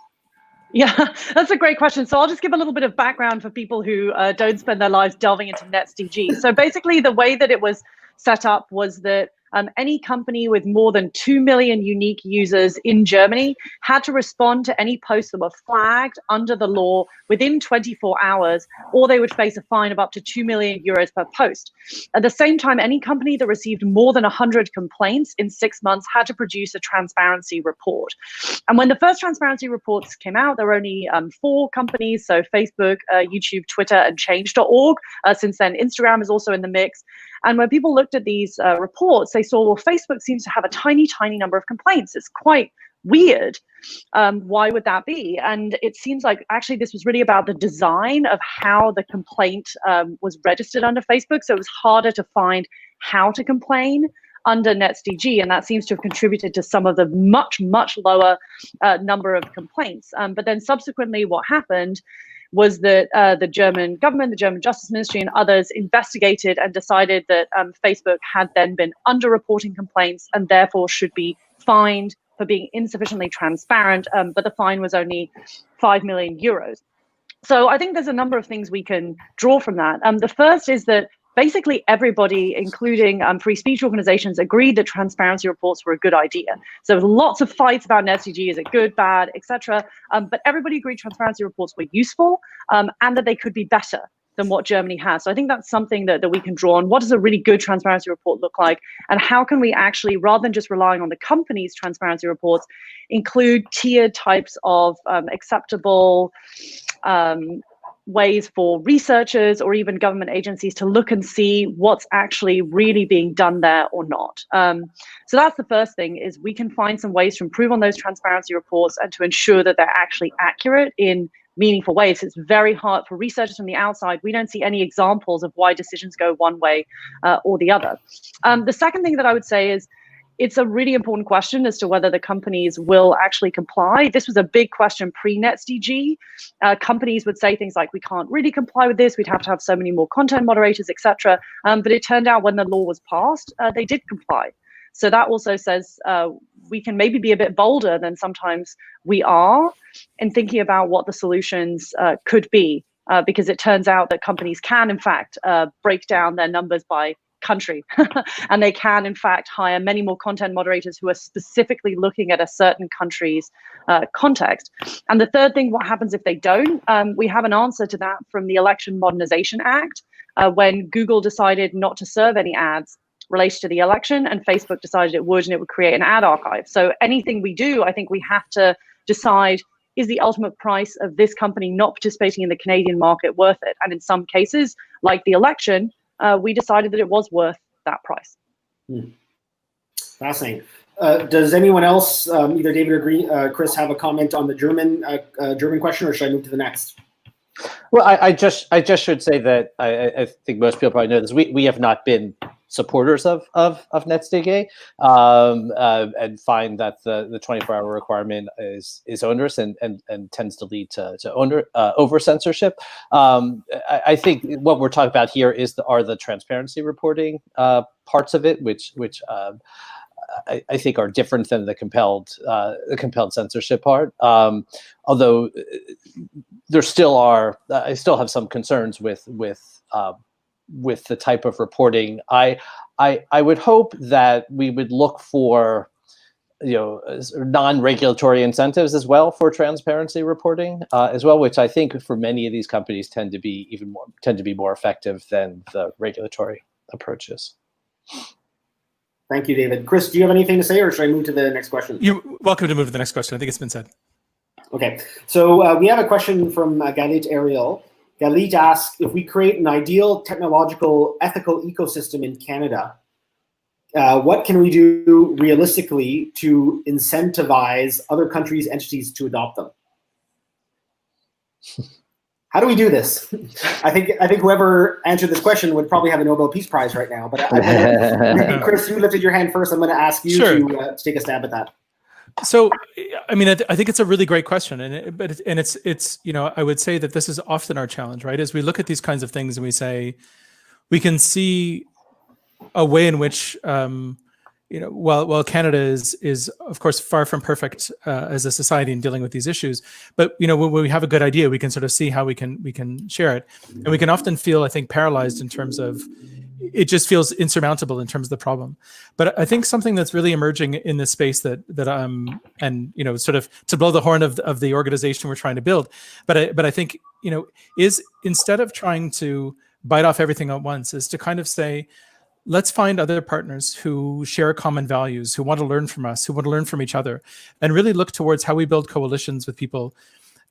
Yeah, that's a great question. So I'll just give a little bit of background for people who don't spend their lives delving into NetzDG. So basically the way that it was set up was that any company with more than 2 million unique users in Germany had to respond to any posts that were flagged under the law within 24 hours, or they would face a fine of up to 2 million euros per post. At the same time, any company that received more than 100 complaints in 6 months had to produce a transparency report. And when the first transparency reports came out, there were only 4 companies, so Facebook, YouTube, Twitter, and Change.org. Since then, Instagram is also in the mix. And when people looked at these reports, they saw, well, Facebook seems to have a tiny, tiny number of complaints. It's quite weird. Why would that be? And it seems like actually this was really about the design of how the complaint was registered under Facebook. So it was harder to find how to complain under NetzDG, and that seems to have contributed to some of the much, much lower number of complaints. But then subsequently what happened was that the German government, the German Justice Ministry, and others investigated and decided that Facebook had then been underreporting complaints and therefore should be fined for being insufficiently transparent, but the fine was only 5 million euros. So I think there's a number of things we can draw from that. The first is that basically everybody, including free speech organizations, agreed that transparency reports were a good idea. So there was lots of fights about NetzDG, is it good, bad, etc. But everybody agreed transparency reports were useful and that they could be better than what Germany has. So I think that's something that we can draw on. What does a really good transparency report look like? And how can we actually, rather than just relying on the company's transparency reports, include tiered types of acceptable ways for researchers or even government agencies to look and see what's actually really being done there or not. So that's the first thing, is we can find some ways to improve on those transparency reports and to ensure that they're actually accurate in meaningful ways. It's very hard for researchers from the outside. We don't see any examples of why decisions go one way or the other. The second thing that I would say is, it's a really important question as to whether the companies will actually comply. This was a big question pre-NetzDG. Companies would say things like, we can't really comply with this, we'd have to have so many more content moderators, etc. But it turned out when the law was passed, they did comply. So that also says we can maybe be a bit bolder than sometimes we are in thinking about what the solutions could be, because it turns out that companies can, in fact, break down their numbers by country and they can in fact hire many more content moderators who are specifically looking at a certain country's context. And the third thing, what happens if they don't? We have an answer to that from the Election Modernization Act, when Google decided not to serve any ads related to the election and Facebook decided it would, and it would create an ad archive. So anything we do, I think we have to decide, is the ultimate price of this company not participating in the Canadian market worth it? And in some cases, like the election, we decided that it was worth that price. Fascinating. Does anyone else, either David or Greene, Chris, have a comment on the German question, or should I move to the next? Well, I just should say that I think most people probably know this. We have not been supporters of NetzDG, and find that the 24-hour requirement is onerous and tends to lead to over censorship. I think what we're talking about here are the transparency reporting parts of it, which I think are different than the compelled censorship part. Although there still are, I still have some concerns with the type of reporting. I would hope that we would look for, non-regulatory incentives as well for transparency reporting as well, which I think for many of these companies tend to be more effective than the regulatory approaches. Thank you, David. Chris, do you have anything to say, or should I move to the next question? You're welcome to move to the next question. I think it's been said. Okay, so we have a question from Galit Ariel. Galit asks, if we create an ideal technological ethical ecosystem in Canada, what can we do realistically to incentivize other countries' entities to adopt them? How do we do this? I think whoever answered this question would probably have a Nobel Peace Prize right now. But maybe Chris, you lifted your hand first. I'm going to ask you to take a stab at that. So, I mean, I think it's a really great question, and it's I would say that this is often our challenge, right? As we look at these kinds of things and we say, we can see a way in which while Canada is of course far from perfect as a society in dealing with these issues, but when we have a good idea, we can sort of see how we can share it, and we can often feel, I think, paralyzed in terms of it just feels insurmountable in terms of the problem. But I think something that's really emerging in this space that and sort of to blow the horn of the organization we're trying to build, but I think is instead of trying to bite off everything at once, is to kind of say, let's find other partners who share common values, who want to learn from us, who want to learn from each other, and really look towards how we build coalitions with people,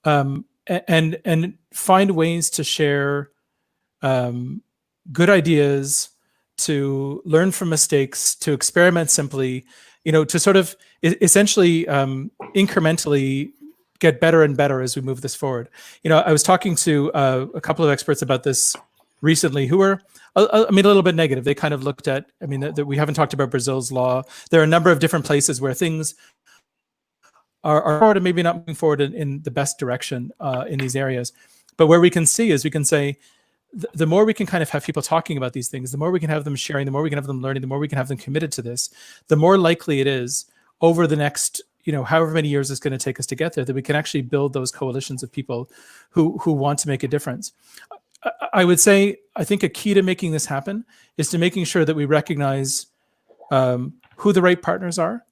and find ways to share good ideas, to learn from mistakes, to experiment simply, to sort of essentially incrementally get better and better as we move this forward. I was talking to a couple of experts about this recently who were, a little bit negative. They kind of looked at, that we haven't talked about Brazil's law. There are a number of different places where things are forward and maybe not moving forward in the best direction in these areas. But where we can see is we can say, the more we can kind of have people talking about these things, the more we can have them sharing, the more we can have them learning, the more we can have them committed to this, the more likely it is over the next, however many years it's going to take us to get there, that we can actually build those coalitions of people who want to make a difference. I would say, I think a key to making this happen is to making sure that we recognize who the right partners are.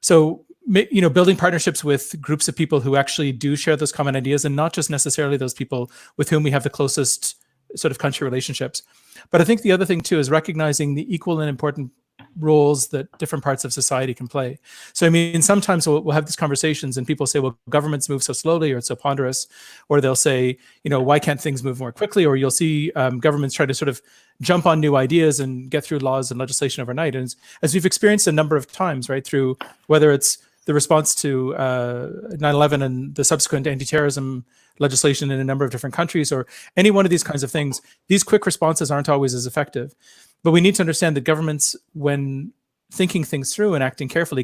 So, building partnerships with groups of people who actually do share those common ideas, and not just necessarily those people with whom we have the closest sort of country relationships. But I think the other thing too is recognizing the equal and important roles that different parts of society can play. So, sometimes we'll have these conversations and people say, well, governments move so slowly, or it's so ponderous, or they'll say, why can't things move more quickly? Or you'll see governments try to sort of jump on new ideas and get through laws and legislation overnight. And as we've experienced a number of times, right, through whether it's the response to 9/11 and the subsequent anti-terrorism legislation in a number of different countries, or any one of these kinds of things, these quick responses aren't always as effective. But we need to understand that governments, when thinking things through and acting carefully,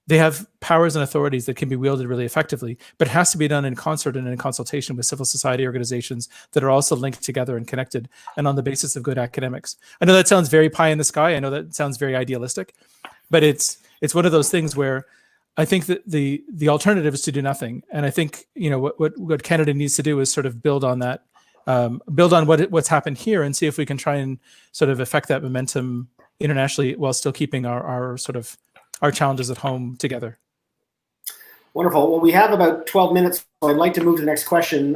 they have powers and authorities that can be wielded really effectively, but it has to be done in concert and in consultation with civil society organizations that are also linked together and connected, and on the basis of good academics. I know that sounds very pie in the sky. I know that sounds very idealistic, but it's one of those things where I think that the alternative is to do nothing. And I think, what Canada needs to do is sort of build on that, build on what's happened here, and see if we can try and sort of affect that momentum internationally while still keeping our challenges at home together. Wonderful. Well, we have about 12 minutes, so I'd like to move to the next question.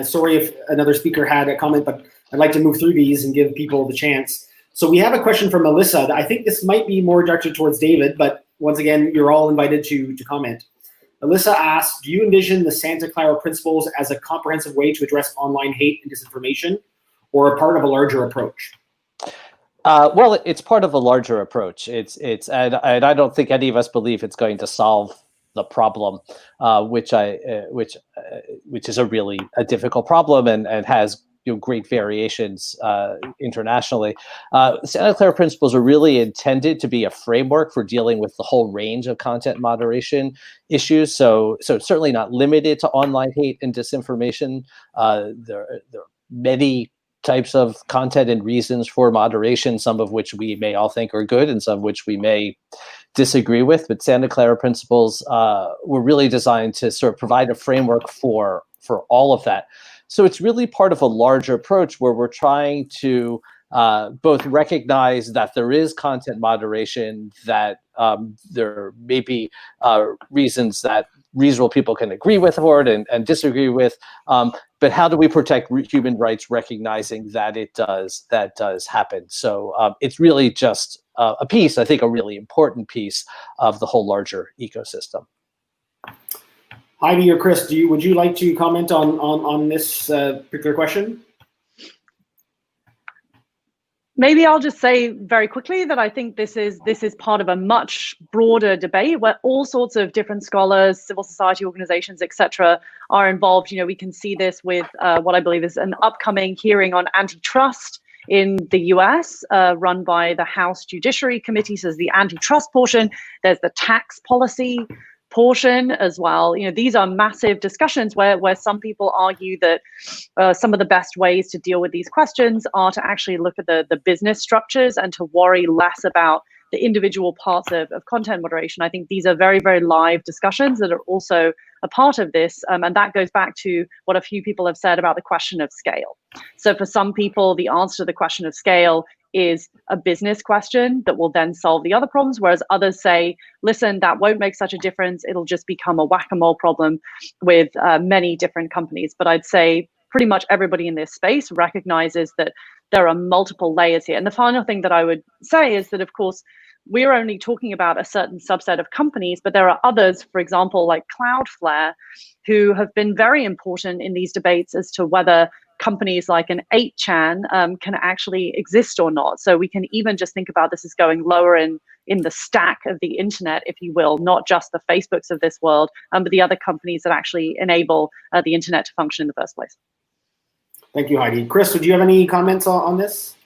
Sorry if another speaker had a comment, but I'd like to move through these and give people the chance. So we have a question from Melissa. I think this might be more directed towards David, but once again, you're all invited to comment. Alyssa asks, do you envision the Santa Clara Principles as a comprehensive way to address online hate and disinformation, or a part of a larger approach? Well, it's part of a larger approach. And I don't think any of us believe it's going to solve the problem, which is a difficult problem and has great variations internationally. Santa Clara Principles are really intended to be a framework for dealing with the whole range of content moderation issues. So certainly not limited to online hate and disinformation. There are many types of content and reasons for moderation, some of which we may all think are good and some of which we may disagree with. But Santa Clara Principles were really designed to sort of provide a framework for all of that. So it's really part of a larger approach where we're trying to both recognize that there is content moderation, that there may be reasons that reasonable people can agree with for it and disagree with, but how do we protect human rights, recognizing that that does happen? So it's really just a piece, I think a really important piece of the whole larger ecosystem. Heidi or Chris, would you like to comment on this particular question? Maybe I'll just say very quickly that I think this is part of a much broader debate where all sorts of different scholars, civil society organizations, etc., are involved. We can see this with what I believe is an upcoming hearing on antitrust in the US, run by the House Judiciary Committee. So there's the antitrust portion, there's the tax policy portion as well. These are massive discussions where some people argue that some of the best ways to deal with these questions are to actually look at the business structures and to worry less about the individual parts of content moderation. I think these are very, very live discussions that are also a part of this. And that goes back to what a few people have said about the question of scale. So for some people, the answer to the question of scale is a business question that will then solve the other problems, whereas others say, listen, that won't make such a difference. It'll just become a whack-a-mole problem with many different companies. But I'd say pretty much everybody in this space recognizes that there are multiple layers here. And the final thing that I would say is that, of course, we're only talking about a certain subset of companies, but there are others, for example, like Cloudflare, who have been very important in these debates as to whether companies like an 8chan can actually exist or not. So we can even just think about this as going lower in the stack of the internet, if you will, not just the Facebooks of this world, but the other companies that actually enable the internet to function in the first place. Thank you, Heidi. Chris, do you have any comments on this?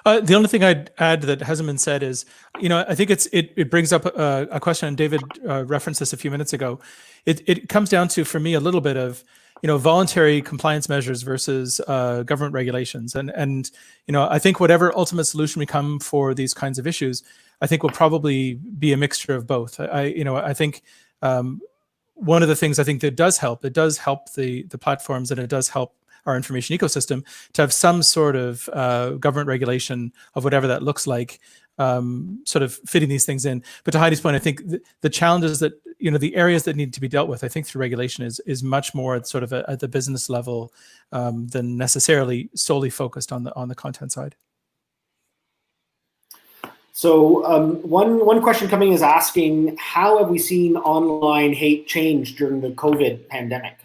The only thing I'd add that hasn't been said is, I think it brings up a question, and David referenced this a few minutes ago. It comes down to, for me, a little bit of, voluntary compliance measures versus government regulations. And I think whatever ultimate solution we come for these kinds of issues, I think will probably be a mixture of both. I think one of the things I think that does help the platforms, and it does help our information ecosystem to have some sort of government regulation of whatever that looks like, sort of fitting these things in. But to Heidi's point, I think the challenges that, the areas that need to be dealt with, I think through regulation is much more sort of at the business level than necessarily solely focused on the content side. So one question coming is asking, how have we seen online hate change during the COVID pandemic?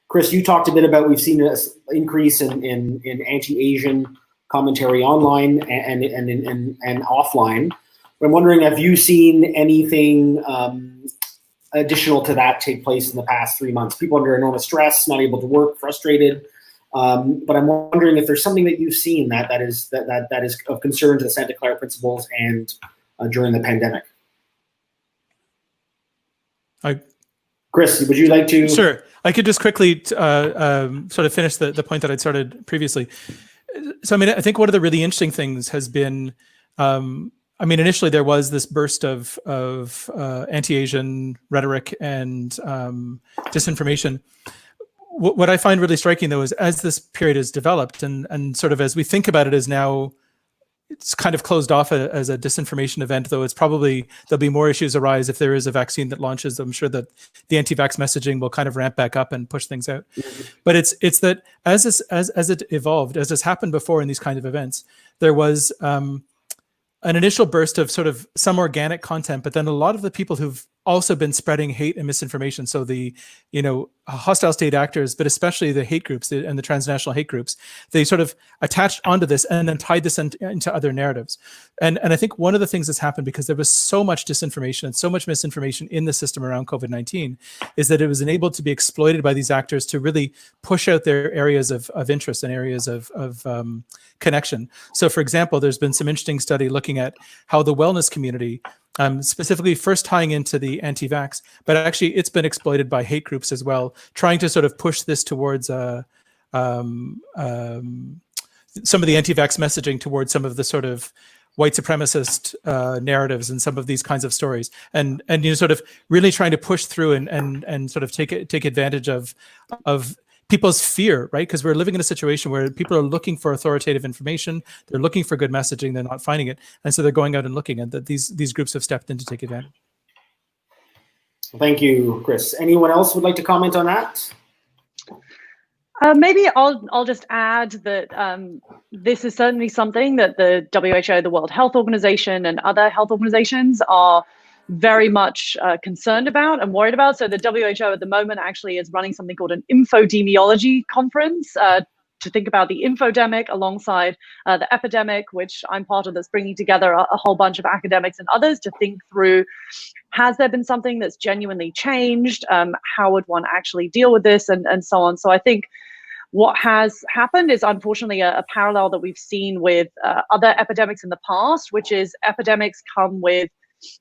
Chris, you talked a bit about we've seen an increase in anti-Asian commentary online and offline. But I'm wondering, have you seen anything additional to that take place in the past 3 months? People under enormous stress, not able to work, frustrated. But I'm wondering if there's something that you've seen that is of concern to the Santa Clara Principles and during the pandemic. Chris, would you like to? Sure. I could just quickly sort of finish the point that I'd started previously. So, I think one of the really interesting things has been, initially there was this burst of anti-Asian rhetoric and disinformation. What I find really striking, though, is as this period has developed and sort of as we think about it as now, it's kind of closed off as a disinformation event, though there'll be more issues arise if there is a vaccine that launches. I'm sure that the anti-vax messaging will kind of ramp back up and push things out. But it's that as it evolved, as has happened before in these kind of events, there was an initial burst of sort of some organic content, but then a lot of the people who've also been spreading hate and misinformation. So the, hostile state actors, but especially the hate groups and the transnational hate groups, they sort of attached onto this and then tied this into other narratives. And I think one of the things that's happened, because there was so much disinformation and so much misinformation in the system around COVID-19, is that it was enabled to be exploited by these actors to really push out their areas of interest and areas of connection. So for example, there's been some interesting study looking at how the wellness community, specifically first tying into the anti-vax, but actually it's been exploited by hate groups as well, trying to sort of push this towards some of the anti-vax messaging towards some of the sort of white supremacist narratives and some of these kinds of stories, and sort of really trying to push through and sort of take advantage of people's fear, right? Because we're living in a situation where people are looking for authoritative information, they're looking for good messaging, they're not finding it, and so they're going out and looking, and that these groups have stepped in to take advantage. Thank you, Chris. Anyone else would like to comment on that? Maybe I'll just add that this is certainly something that the WHO, the World Health Organization, and other health organizations are very much concerned about and worried about. So the WHO at the moment actually is running something called an infodemiology conference to think about the infodemic alongside the epidemic, which I'm part of, that's bringing together a whole bunch of academics and others to think through, has there been something that's genuinely changed? How would one actually deal with this, and so on. So I think what has happened is unfortunately a parallel that we've seen with other epidemics in the past, which is epidemics come with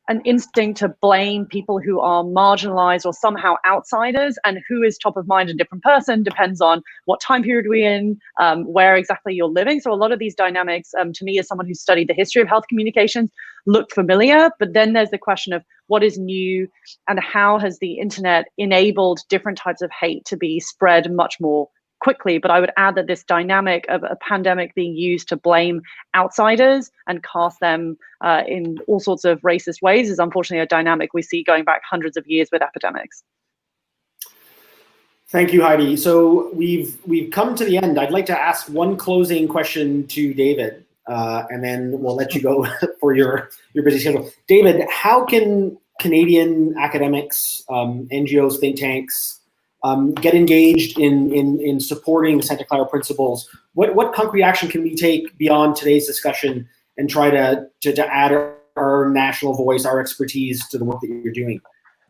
an instinct to blame people who are marginalized or somehow outsiders, and who is top of mind a different person depends on what time period we're in, where exactly you're living. So a lot of these dynamics, to me, as someone who studied the history of health communications, look familiar. But then there's the question of what is new and how has the internet enabled different types of hate to be spread much more quickly. But I would add that this dynamic of a pandemic being used to blame outsiders and cast them in all sorts of racist ways is unfortunately a dynamic we see going back hundreds of years with epidemics. Thank you, Heidi. So we've come to the end. I'd like to ask one closing question to David, and then we'll let you go for your busy schedule. David, how can Canadian academics, NGOs, think tanks, get engaged in supporting the Santa Clara Principles? What concrete action can we take beyond today's discussion and try to add our national voice, our expertise to the work that you're doing?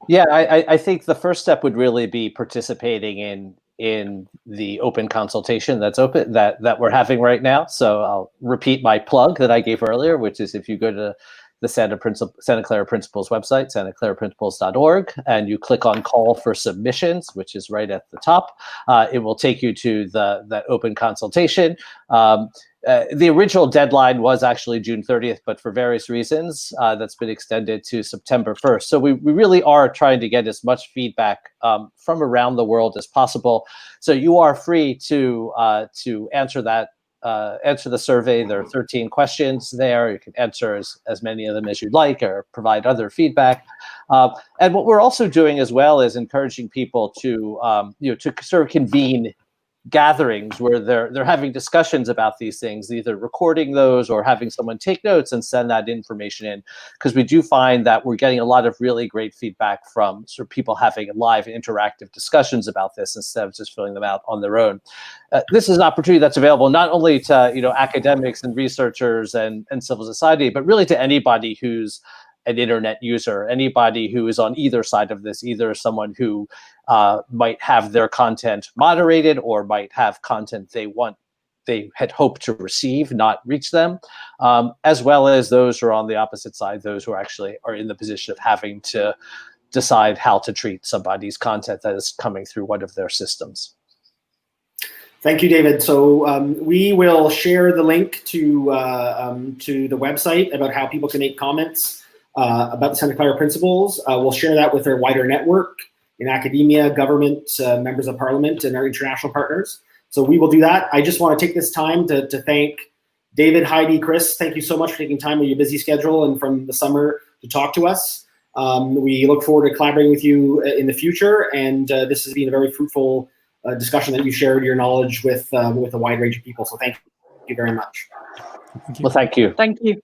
Yeah, I think the first step would really be participating in the open consultation that's open that we're having right now. So I'll repeat my plug that I gave earlier, which is if you go to the Santa Clara Principles website, santaclaraprinciples.org, and you click on call for submissions, which is right at the top. It will take you to that open consultation. The original deadline was actually June 30th, but for various reasons, that's been extended to September 1st. So we really are trying to get as much feedback from around the world as possible. So you are free to answer that. Answer the survey. There are 13 questions there. You can answer as many of them as you'd like, or provide other feedback. And what we're also doing as well is encouraging people to to sort of convene gatherings where they're having discussions about these things, either recording those or having someone take notes and send that information in, because we do find that we're getting a lot of really great feedback from sort of people having live interactive discussions about this instead of just filling them out on their own. This is an opportunity that's available not only to academics and researchers and civil society, but really to anybody who's an internet user, anybody who is on either side of this, either someone who might have their content moderated or might have content they had hoped to receive not reach them, as well as those who are on the opposite side, those who actually are in the position of having to decide how to treat somebody's content that is coming through one of their systems. Thank you, David. So we will share the link to the website about how people can make comments about the Santa Clara Principles. We'll share that with our wider network in academia, government, members of parliament, and our international partners. So we will do that. I just want to take this time to thank David, Heidi, Chris. Thank you so much for taking time with your busy schedule and from the summer to talk to us. We look forward to collaborating with you in the future, and this has been a very fruitful discussion that you shared your knowledge with a wide range of people. So thank you very much. Thank you. Well, thank you. Thank you.